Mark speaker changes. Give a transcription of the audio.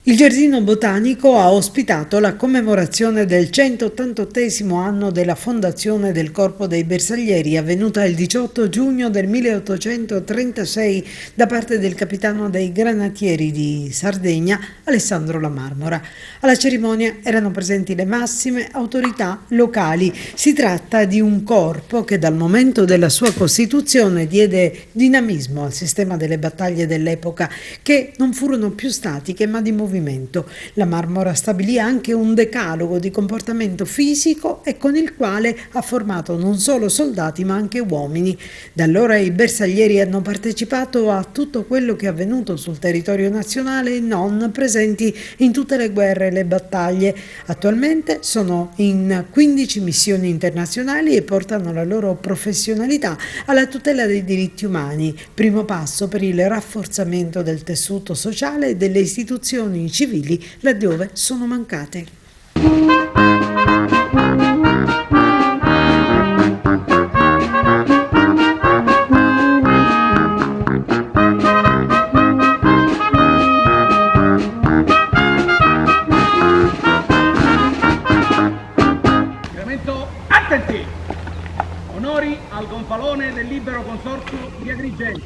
Speaker 1: Il Giardino Botanico ha ospitato la commemorazione del 188° anno della fondazione del Corpo dei Bersaglieri, avvenuta il 18 giugno del 1836 da parte del capitano dei Granatieri di Sardegna, Alessandro La Marmora. Alla cerimonia erano presenti le massime autorità locali. Si tratta di un corpo che dal momento della sua costituzione diede dinamismo al sistema delle battaglie dell'epoca, che non furono più statiche ma di movimento. La Marmora stabilì anche un decalogo di comportamento fisico e con il quale ha formato non solo soldati ma anche uomini. Da allora i bersaglieri hanno partecipato a tutto quello che è avvenuto sul territorio nazionale e non, presenti in tutte le guerre e le battaglie. Attualmente sono in 15 missioni internazionali e portano la loro professionalità alla tutela dei diritti umani, primo passo per il rafforzamento del tessuto sociale e delle istituzioni civili laddove sono mancate.
Speaker 2: Attenti! Onori al gonfalone del libero consorzio di Agrigento.